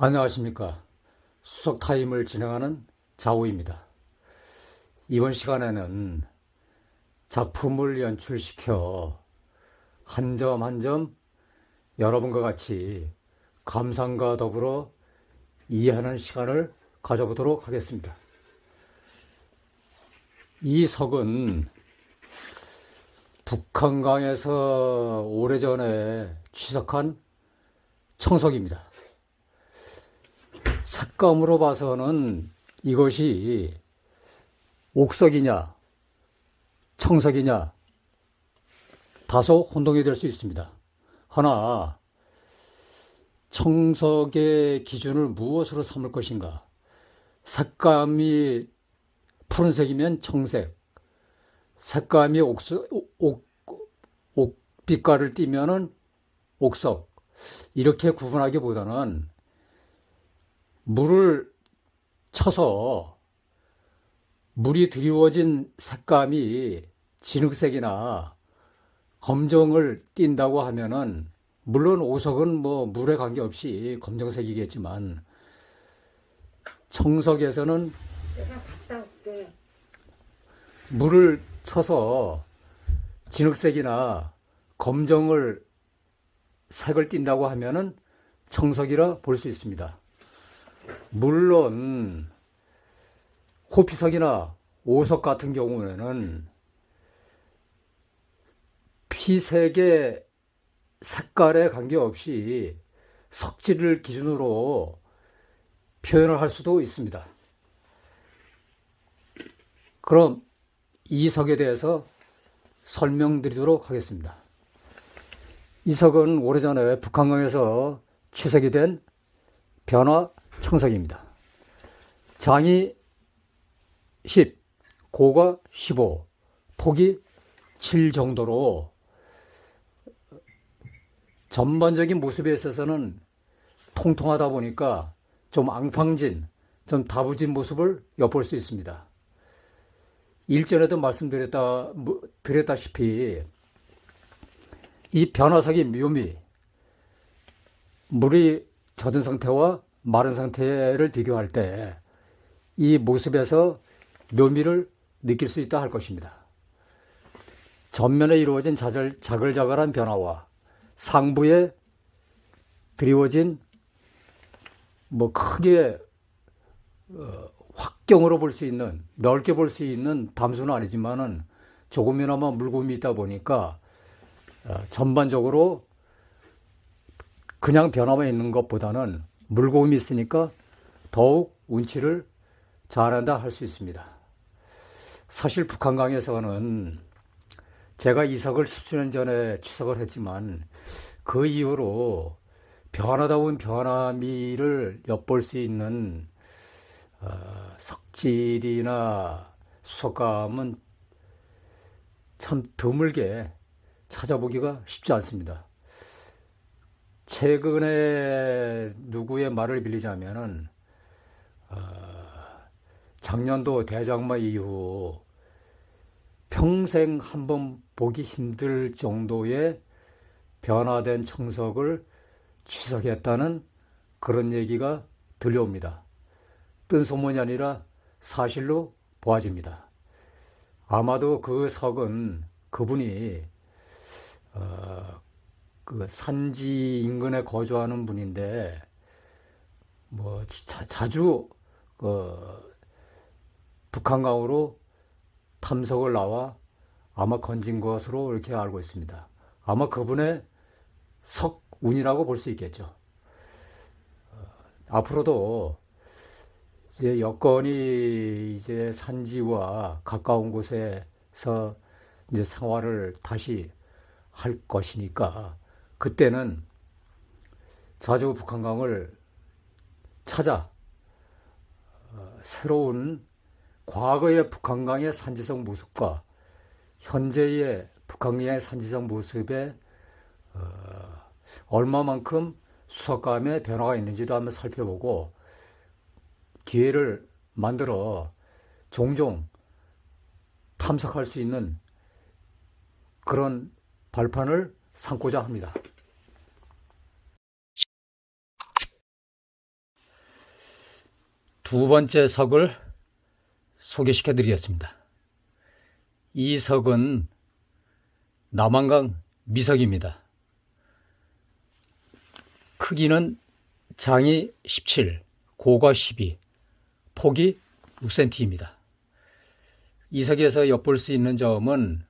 안녕하십니까. 수석 타임을 진행하는 자우입니다. 이번 시간에는 작품을 연출시켜 한 점 한 점 여러분과 같이 감상과 더불어 이해하는 시간을 가져보도록 하겠습니다. 이 석은 북한강에서 오래전에 취석한 청석입니다. 색감으로 봐서는 이것이 옥석이냐 청석이냐 다소 혼동이 될 수 있습니다. 허나 청석의 기준을 무엇으로 삼을 것인가? 색감이 푸른색이면 청색, 색감이 옥빛깔을 띠면은 옥석, 이렇게 구분하기보다는 물을 쳐서 물이 드리워진 색감이 진흙색이나 검정을 띈다고 하면은, 물론 오석은 물에 관계없이 검정색이겠지만, 청석에서는 내가 갔다 올게. 물을 쳐서 진흙색이나 검정을 색을 띈다고 하면은 청석이라 볼 수 있습니다. 물론 호피석이나 오석 같은 경우에는 피색의 색깔에 관계없이 석질을 기준으로 표현을 할 수도 있습니다. 그럼 이 석에 대해서 설명드리도록 하겠습니다. 이 석은 오래전에 북한강에서 취석이 된 변화 청석입니다. 장이 10, 고가 15, 폭이 7 정도로 전반적인 모습에 있어서는 통통하다 보니까 좀 앙팡진, 좀 다부진 모습을 엿볼 수 있습니다. 일전에도 말씀드렸다시피 이 변화석의 묘미, 물이 젖은 상태와 마른 상태를 비교할 때 이 모습에서 묘미를 느낄 수 있다 할 것입니다. 전면에 이루어진 자글자글한 변화와 상부에 드리워진 크게 확경으로 볼 수 있는, 넓게 볼 수 있는 담수는 아니지만은 조금이나마 물고음이 있다 보니까 전반적으로 그냥 변화만 있는 것보다는 물고음이 있으니까 더욱 운치를 잘한다 할 수 있습니다. 사실 북한강에서는 제가 이 석을 10수년 전에 취석을 했지만 그 이후로 변화다운 변화미를 엿볼 수 있는 석질이나 수석감은 참 드물게 찾아보기가 쉽지 않습니다. 최근에 누구의 말을 빌리자면은 작년도 대장마 이후 평생 한번 보기 힘들 정도의 변화된 청석을 취석했다는 그런 얘기가 들려옵니다. 뜬소문이 아니라 사실로 보아집니다. 아마도 그 석은 그분이 그 산지 인근에 거주하는 분인데 자주 북한강으로 탐석을 나와 아마 건진 것으로 이렇게 알고 있습니다. 아마 그분의 석운이라고 볼 수 있겠죠. 앞으로도 이제 여건이 이제 산지와 가까운 곳에서 이제 생활을 다시 할 것이니까 그때는 자주 북한강을 찾아 새로운 과거의 북한강의 산지성 모습과 현재의 북한강의 산지성 모습에 얼마만큼 수석감의 변화가 있는지도 한번 살펴보고 기회를 만들어 종종 탐색할 수 있는 그런 발판을 삼고자 합니다. 두 번째 석을 소개시켜 드리겠습니다. 이 석은 남한강 미석입니다. 크기는 장이 17, 고가 12, 폭이 6cm입니다. 이 석에서 엿볼 수 있는 점은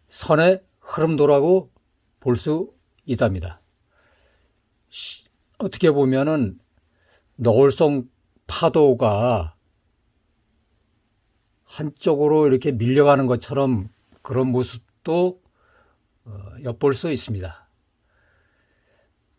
선의 흐름도라고 볼 수 있답니다. 어떻게 보면은 노을성 파도가 한쪽으로 이렇게 밀려가는 것처럼 그런 모습도 엿볼 수 있습니다.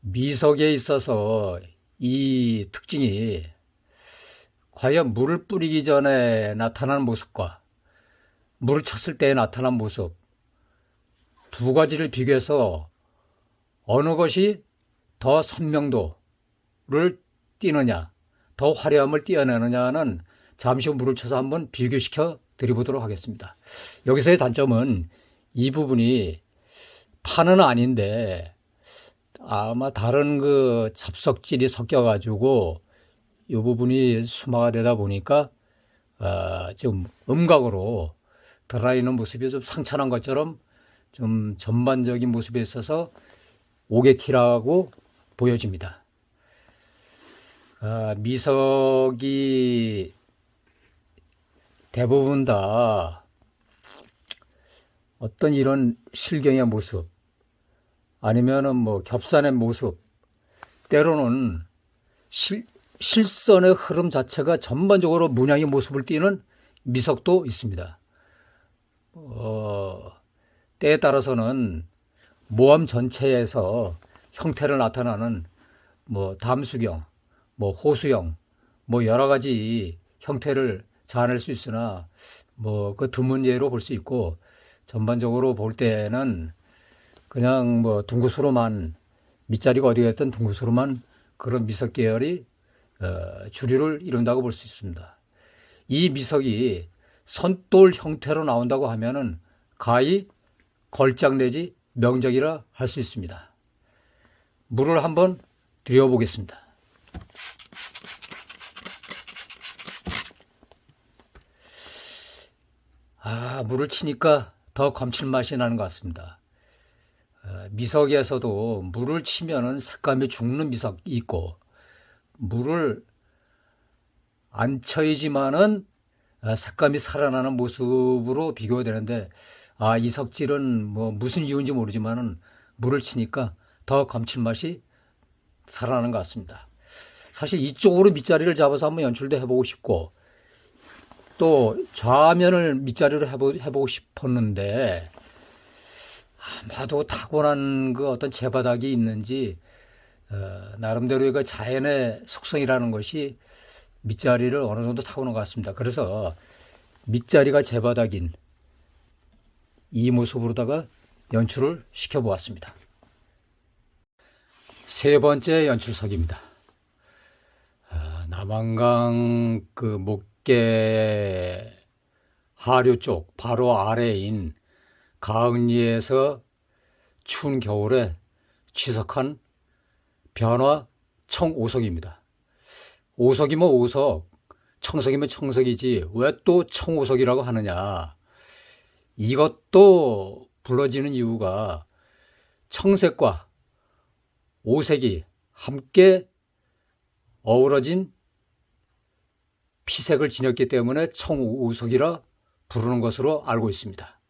미석에 있어서 이 특징이 과연 물을 뿌리기 전에 나타나는 모습과 물을 쳤을 때 나타난 모습 두 가지를 비교해서 어느 것이 더 선명도를 띠느냐, 더 화려함을 띄어내느냐는 잠시 후 물을 쳐서 한번 비교시켜 드려보도록 하겠습니다. 여기서의 단점은 이 부분이 판은 아닌데 아마 다른 그 잡석질이 섞여가지고 이 부분이 수마가 되다 보니까 좀 음각으로 드러나있는 모습이 좀 상처난 것처럼 좀 전반적인 모습에 있어서 오개키라고 보여집니다. 미석이 대부분 다 어떤 이런 실경의 모습 아니면은 뭐 겹산의 모습 때로는 실선의 흐름 자체가 전반적으로 문양의 모습을 띠는 미석도 있습니다. 때에 따라서는 모암 전체에서 형태를 나타나는 뭐 담수경, 뭐 호수형, 뭐 여러 가지 형태를 자아낼 수 있으나 뭐 그 드문 예로 볼 수 있고 전반적으로 볼 때는 그냥 뭐 둥구스름한 밑자리가 어디 갔든 둥구스름한 그런 미석 계열이 주류를 이룬다고 볼 수 있습니다. 이 미석이 선돌 형태로 나온다고 하면은 가히 걸작 내지 명작이라 할 수 있습니다. 물을 한번 들여보겠습니다. 물을 치니까 더 감칠맛이 나는 것 같습니다. 미석에서도 물을 치면은 색감이 죽는 미석이 있고 물을 안 쳐이지만은 색감이 살아나는 모습으로 비교가 되는데 이 석질은 뭐 무슨 이유인지 모르지만은 물을 치니까 더 감칠맛이 살아나는 것 같습니다. 사실 이쪽으로 밑자리를 잡아서 한번 연출도 해보고 싶고 또 좌면을 밑자리로 해보고 싶었는데 아마도 타고난 그 어떤 재바닥이 있는지 나름대로의 그 자연의 속성이라는 것이 밑자리를 어느 정도 타고난 것 같습니다. 그래서 밑자리가 재바닥인 이 모습으로다가 연출을 시켜보았습니다. 세 번째 연출석입니다. 남한강 그 목계 하류 쪽 바로 아래인 가흥리에서 추운 겨울에 취석한 변화 청오석입니다. 오석이면 오석, 청석이면 청석이지 왜 또 청오석이라고 하느냐. 이것도 불러지는 이유가 청색과 오색이 함께 어우러진 피색을 지녔기 때문에 청오석이라 부르는 것으로 알고 있습니다.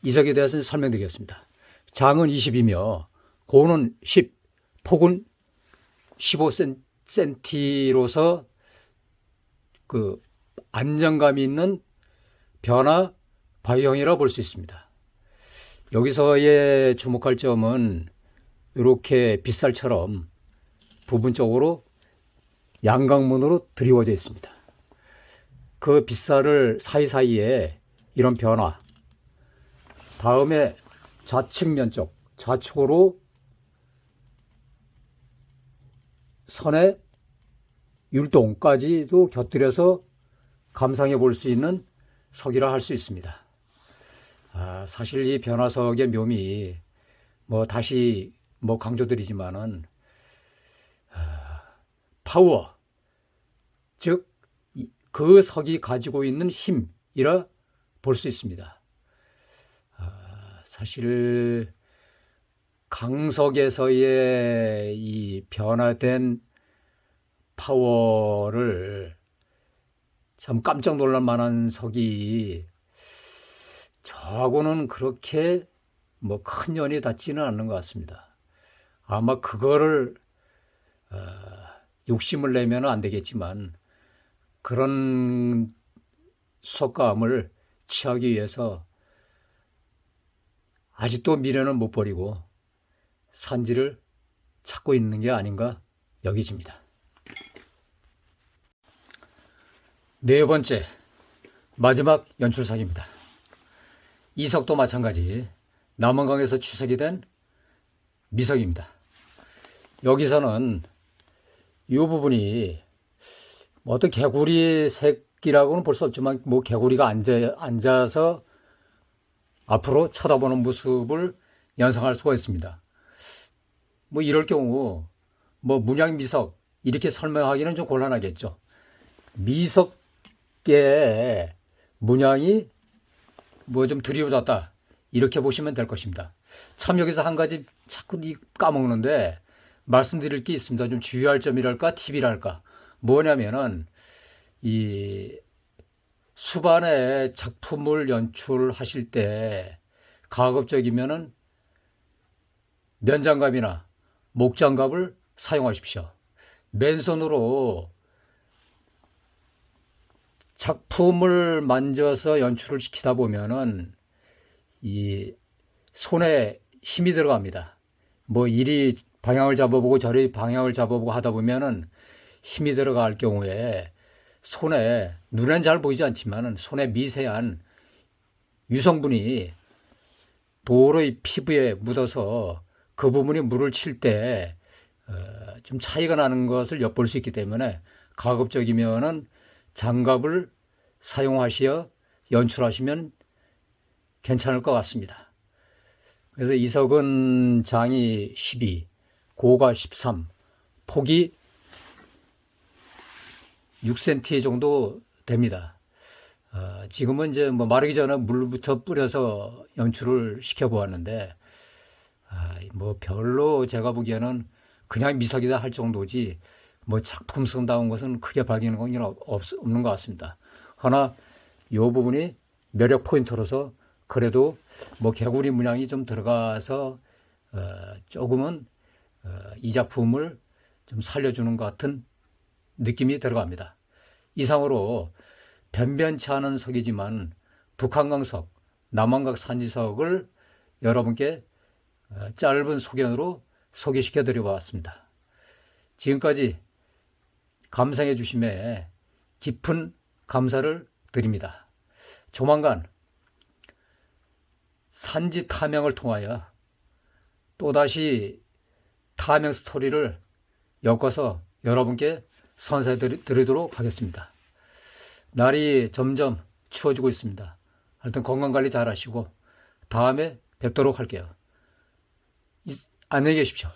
이 석에 대해서는 설명드리겠습니다. 장은 20이며 고는 10, 폭은 15cm로서 그 안정감이 있는 변화 바위형이라고 볼 수 있습니다. 여기서의 주목할 점은 이렇게 빗살처럼 부분적으로 양강문으로 드리워져 있습니다. 그 빗살을 사이사이에 이런 변화, 다음에 좌측 면적, 좌측으로 선의 율동까지도 곁들여서 감상해 볼 수 있는 석이라 할 수 있습니다. 사실 이 변화석의 묘미, 다시 강조드리지만은, 파워, 즉 그 석이 가지고 있는 힘이라 볼 수 있습니다. 사실 강석에서의 이 변화된 파워를 참 깜짝 놀랄 만한 석이 저하고는 그렇게 뭐 큰 연이 닿지는 않는 것 같습니다. 아마 그거를 욕심을 내면 안 되겠지만 그런 수석감을 취하기 위해서 아직도 미련을 못 버리고 산지를 찾고 있는 게 아닌가 여기집니다. 네 번째, 마지막 연출석입니다. 이 석도 마찬가지 남원강에서 추석이 된 미석입니다. 여기서는 이 부분이 어떤 개구리 색이라고는 볼 수 없지만 뭐 개구리가 앉아서 앞으로 쳐다보는 모습을 연상할 수가 있습니다. 뭐 이럴 경우 뭐 문양미석 이렇게 설명하기는 좀 곤란하겠죠. 미석계의 문양이 뭐 좀 드리워졌다 이렇게 보시면 될 것입니다. 참 여기서 한 가지 자꾸 까먹는데 말씀드릴 게 있습니다. 좀 주의할 점이랄까 팁이랄까 뭐냐면은 이 수반의 작품을 연출하실 때 가급적이면은 면장갑이나 목장갑을 사용하십시오. 맨손으로 작품을 만져서 연출을 시키다 보면은 이 손에 힘이 들어갑니다. 뭐 이리 방향을 잡아보고 저리 방향을 잡아보고 하다 보면은 힘이 들어갈 경우에 손에 눈엔 잘 보이지 않지만은 손에 미세한 유성분이 도로의 피부에 묻어서 그 부분이 물을 칠 때 좀 차이가 나는 것을 엿볼 수 있기 때문에 가급적이면은 장갑을 사용하시어 연출하시면 괜찮을 것 같습니다. 그래서 이석은 장이 12, 고가 13, 폭이 6cm 정도 됩니다. 지금은 이제 뭐 마르기 전에 물부터 뿌려서 연출을 시켜보았는데, 뭐 별로 제가 보기에는 그냥 미석이다 할 정도지, 뭐 작품성다운 것은 크게 발견한 건 없는 것 같습니다. 하나, 이 부분이 매력 포인트로서 그래도 뭐 개구리 문양이 좀 들어가서, 조금은, 이 작품을 좀 살려주는 것 같은 느낌이 들어갑니다. 이상으로 변변치 않은 석이지만 북한강석, 남원각 산지석을 여러분께 짧은 소견으로 소개시켜 드려 봤습니다. 지금까지 감상해 주심에 깊은 감사를 드립니다. 조만간 산지 탐영을 통하여 또다시 탐영 스토리를 엮어서 여러분께 선사해 드리도록 하겠습니다. 날이 점점 추워지고 있습니다. 하여튼 건강관리 잘 하시고 다음에 뵙도록 할게요. 안녕히 계십시오.